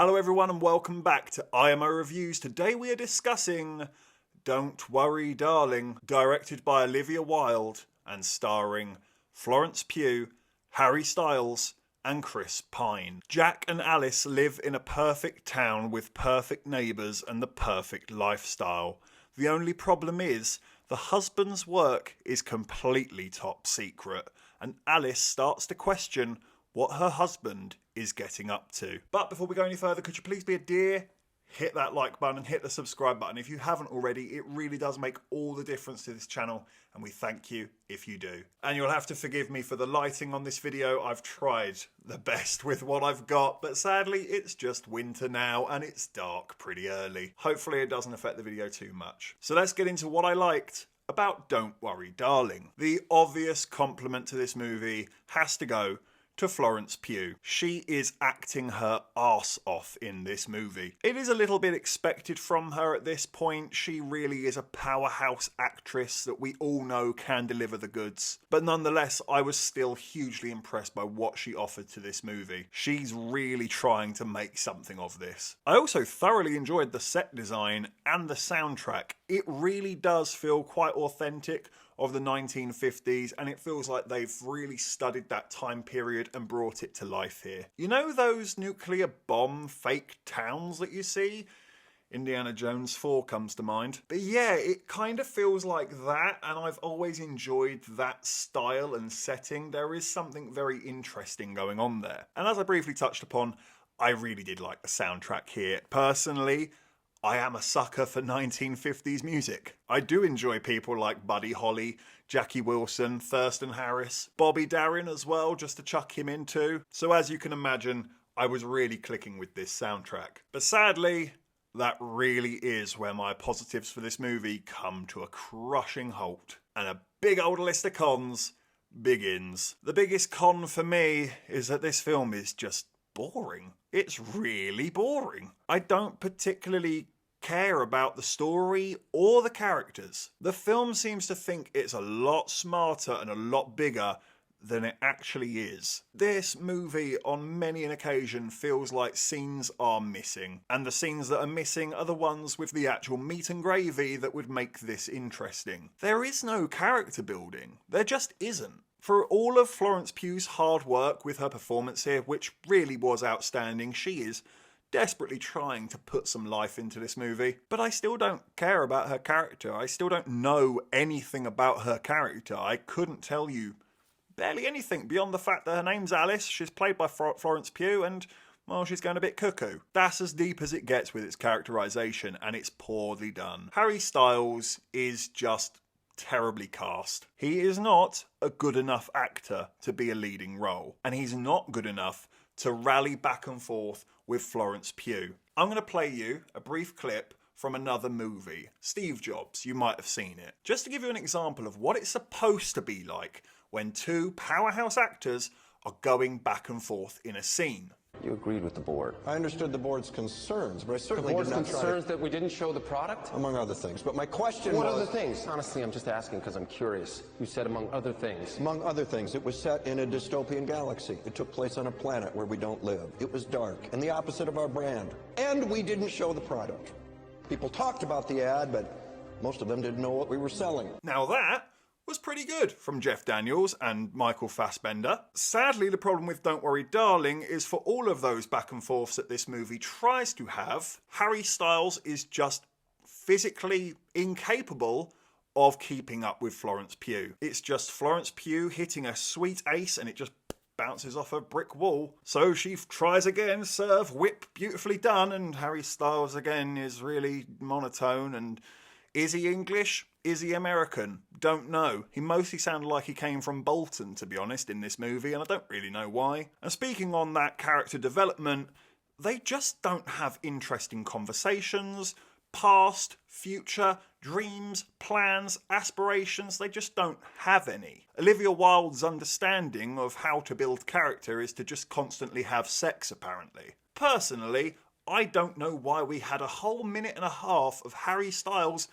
Hello everyone and welcome back to IMO Reviews. Today we are discussing Don't Worry Darling, directed by Olivia Wilde and starring Florence Pugh, Harry Styles and Chris Pine. Jack and Alice live in a perfect town with perfect neighbours and the perfect lifestyle. The only problem is the husband's work is completely top secret and Alice starts to question what her husband is getting up to. But before we go any further, could you please be a dear? Hit that like button and hit the subscribe button if you haven't already. It really does make all the difference to this channel and we thank you if you do. And you'll have to forgive me for the lighting on this video. I've tried the best with what I've got, but sadly it's just winter now and it's dark pretty early. Hopefully it doesn't affect the video too much. So let's get into what I liked about Don't Worry Darling. The obvious compliment to this movie has to go to Florence Pugh. She is acting her arse off in this movie. It is a little bit expected from her at this point. She really is a powerhouse actress that we all know can deliver the goods. But nonetheless, I was still hugely impressed by what she offered to this movie. She's really trying to make something of this. I also thoroughly enjoyed the set design and the soundtrack. It really does feel quite authentic of the 1950s, and it feels like they've really studied that time period and brought it to life here. You know those nuclear bomb fake towns that you see? Indiana Jones 4 comes to mind. But yeah, it kind of feels like that, and I've always enjoyed that style and setting. There is something very interesting going on there. And as I briefly touched upon, I really did like the soundtrack here. Personally, I am a sucker for 1950s music. I do enjoy people like Buddy Holly, Jackie Wilson, Thurston Harris, Bobby Darin as well, just to chuck him in too. So as you can imagine, I was really clicking with this soundtrack. But sadly, that really is where my positives for this movie come to a crushing halt. And a big old list of cons begins. The biggest con for me is that this film is just boring. It's really boring. I don't particularly care about the story or the characters. The film seems to think it's a lot smarter and a lot bigger than it actually is. This movie on many an occasion feels like scenes are missing, and the scenes that are missing are the ones with the actual meat and gravy that would make this interesting. There is no character building. There just isn't. For all of Florence Pugh's hard work with her performance here, which really was outstanding, she is desperately trying to put some life into this movie. But I still don't care about her character. I still don't know anything about her character. I couldn't tell you barely anything beyond the fact that her name's Alice, she's played by Florence Pugh, and well, she's going a bit cuckoo. That's as deep as it gets with its characterization, and it's poorly done. Harry Styles is just terribly cast. He is not a good enough actor to be a leading role, and he's not good enough to rally back and forth with Florence Pugh. I'm going to play you a brief clip from another movie, Steve Jobs. You might have seen it. Just to give you an example of what it's supposed to be like when two powerhouse actors are going back and forth in a scene. You agreed with the board. I understood the board's concerns, but I certainly The board's did not concerns that we didn't show the product? among other things. But my question What was... other things? Honestly, I'm just asking because I'm curious. You said among other things. Among other things, it was set in a dystopian galaxy. It took place on a planet where we don't live. It was dark and the opposite of our brand. And we didn't show the product. People talked about the ad, but most of them didn't know what we were selling. Now that was pretty good from Jeff Daniels and Michael Fassbender. Sadly, the problem with Don't Worry Darling is for all of those back and forths that this movie tries to have, Harry Styles is just physically incapable of keeping up with Florence Pugh. It's just Florence Pugh hitting a sweet ace and it just bounces off a brick wall. So she tries again, serve, whip, beautifully done, and Harry Styles again is really monotone. And is he English? Is he American? Don't know. He mostly sounded like he came from Bolton, to be honest, in this movie, and I don't really know why. And speaking on that character development, they just don't have interesting conversations, past, future, dreams, plans, aspirations. They just don't have any. Olivia Wilde's understanding of how to build character is to just constantly have sex, apparently. Personally, I don't know why we had a whole minute and a half of Harry Styles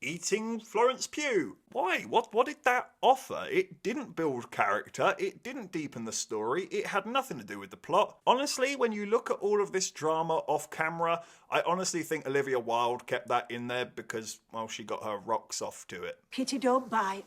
eating Florence Pugh. Why? What did that offer? It didn't build character, it didn't deepen the story, it had nothing to do with the plot. Honestly, when you look at all of this drama off camera, I honestly think Olivia Wilde kept that in there because, well, she got her rocks off to it. Kitty, don't bite.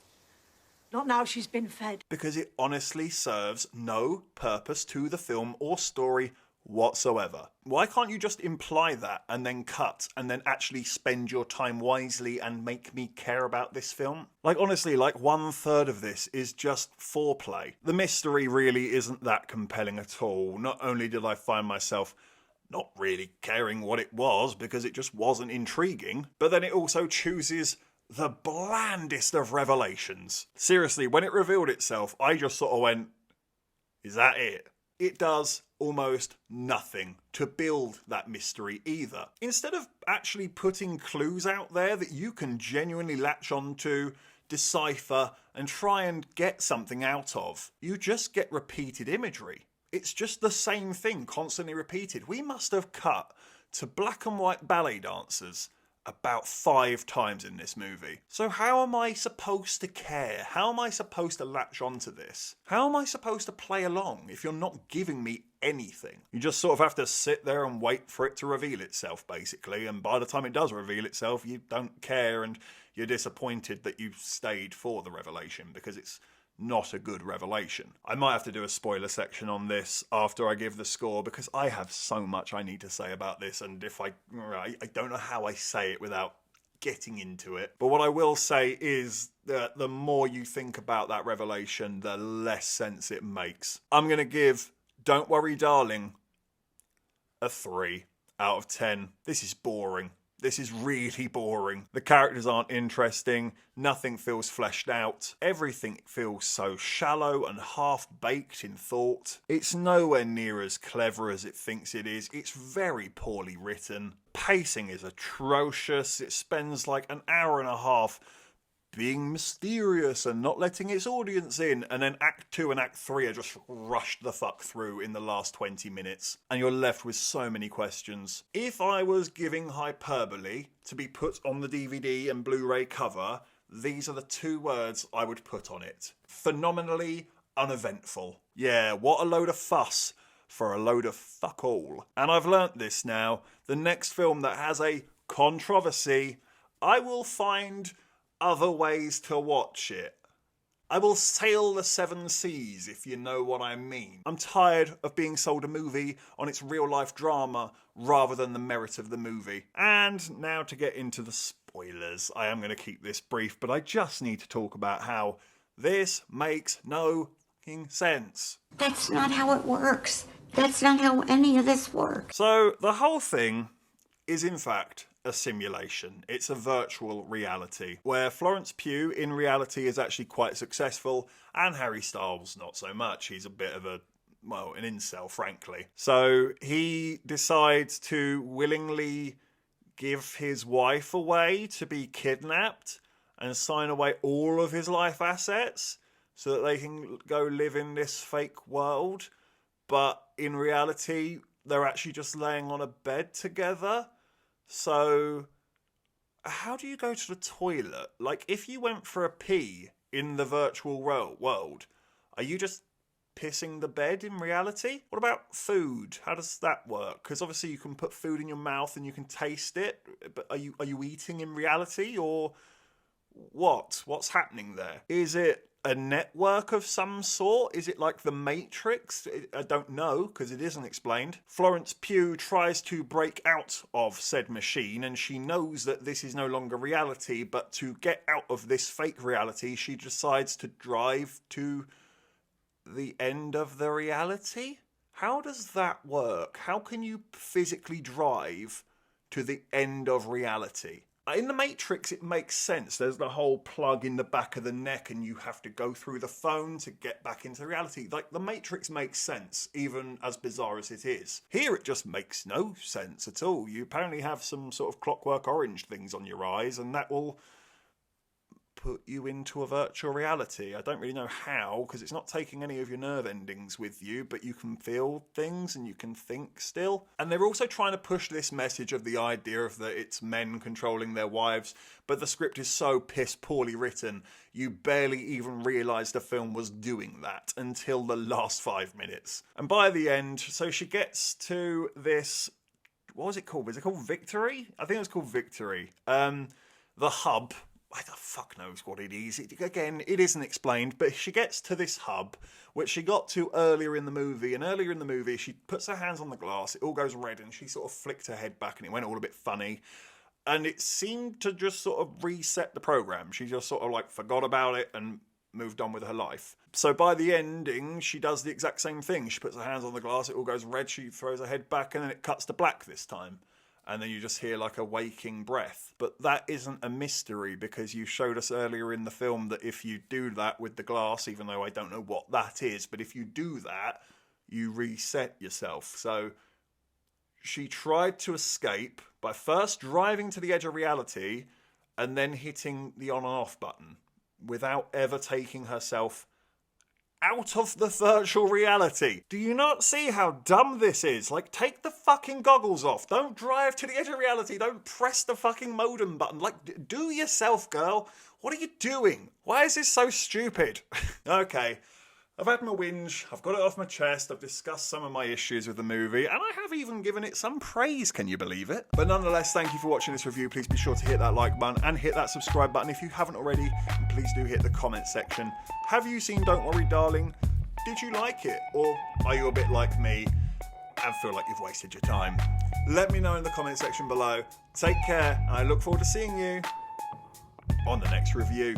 Not now she's been fed. Because it honestly serves no purpose to the film or story whatsoever. Why can't you just imply that and then cut and then actually spend your time wisely and make me care about this film? Like, honestly, like 1/3 of this is just foreplay. The mystery really isn't that compelling at all. Not only did I find myself not really caring what it was because it just wasn't intriguing, but then it also chooses the blandest of revelations. Seriously, when it revealed itself, I just sort of went, is that it? It does almost nothing to build that mystery either. Instead of actually putting clues out there that you can genuinely latch onto, decipher, and try and get something out of, you just get repeated imagery. It's just the same thing constantly repeated. We must have cut to black and white ballet dancers about 5 times in this movie. So how am I supposed to care? How am I supposed to latch onto this? How am I supposed to play along if you're not giving me anything? You just sort of have to sit there and wait for it to reveal itself, basically, and by the time it does reveal itself, you don't care and you're disappointed that you stayed for the revelation because it's not a good revelation. I might have to do a spoiler section on this after I give the score because I have so much I need to say about this, and if I don't know how I say it without getting into it. But what I will say is that the more you think about that revelation, the less sense it makes. I'm going to give Don't Worry Darling a 3 out of 10. This is boring. This is really boring. The characters aren't interesting. Nothing feels fleshed out. Everything feels so shallow and half-baked in thought. It's nowhere near as clever as it thinks it is. It's very poorly written. Pacing is atrocious. It spends like an hour and a half being mysterious and not letting its audience in, and then Act 2 and Act 3 are just rushed the fuck through in the last 20 minutes, and you're left with so many questions. If I was giving hyperbole to be put on the DVD and Blu-ray cover, these are the 2 words I would put on it. Phenomenally uneventful. Yeah, what a load of fuss for a load of fuck all. And I've learnt this now. The next film that has a controversy, I will find other ways to watch it. I will sail the 7 seas, if you know what I mean. I'm tired of being sold a movie on its real-life drama rather than the merit of the movie. And now to get into the spoilers. I am going to keep this brief, but I just need to talk about how this makes no fucking sense. That's not how it works. That's not how any of this works. So the whole thing is in fact a simulation. It's a virtual reality where Florence Pugh in reality is actually quite successful and Harry Styles not so much. He's a bit of an incel, frankly. So he decides to willingly give his wife away to be kidnapped and sign away all of his life assets so that they can go live in this fake world. But in reality, they're actually just laying on a bed together. So, how do you go to the toilet? Like, if you went for a pee in the virtual world, are you just pissing the bed in reality? What about food? How does that work? Because obviously you can put food in your mouth and you can taste it, but are you eating in reality, or what? What's happening there? Is it a network of some sort? Is it like the Matrix? I don't know, because it isn't explained. Florence Pugh tries to break out of said machine, and she knows that this is no longer reality, but to get out of this fake reality, she decides to drive to the end of the reality? How does that work? How can you physically drive to the end of reality? In the Matrix, it makes sense. There's the whole plug in the back of the neck and you have to go through the phone to get back into reality. Like, the Matrix makes sense, even as bizarre as it is. Here, it just makes no sense at all. You apparently have some sort of Clockwork Orange things on your eyes, and that will put you into a virtual reality. I don't really know how, because it's not taking any of your nerve endings with you, but you can feel things and you can think still. And they're also trying to push this message of the idea of that it's men controlling their wives, but the script is so piss poorly written, you barely even realise the film was doing that until the last 5 minutes. And by the end, so she gets to this, what was it called? Was it called Victory? I think it was called Victory. The hub, I the fuck knows what it is. Again, it isn't explained, but she gets to this hub, which she got to earlier in the movie. And earlier in the movie, she puts her hands on the glass, it all goes red, and she sort of flicked her head back, and it went all a bit funny. And it seemed to just sort of reset the program. She just sort of like forgot about it and moved on with her life. So by the ending, she does the exact same thing. She puts her hands on the glass, it all goes red, she throws her head back, and then it cuts to black this time. And then you just hear like a waking breath. But that isn't a mystery, because you showed us earlier in the film that if you do that with the glass, even though I don't know what that is, but if you do that, you reset yourself. So she tried to escape by first driving to the edge of reality and then hitting the on and off button without ever taking herself out of the virtual reality. Do you not see how dumb this is? Like, take the fucking goggles off. Don't drive to the edge of reality. Don't press the fucking modem button. Like, do yourself, girl. What are you doing? Why is this so stupid? Okay, I've had my whinge. I've got it off my chest. I've discussed some of my issues with the movie, and I have even given it some praise, can you believe it? But nonetheless, thank you for watching this review. Please be sure to hit that like button and hit that subscribe button if you haven't already. And please do hit the comment section. Have you seen Don't Worry Darling? Did you like it? Or are you a bit like me and feel like you've wasted your time? Let me know in the comment section below. Take care, and I look forward to seeing you on the next review.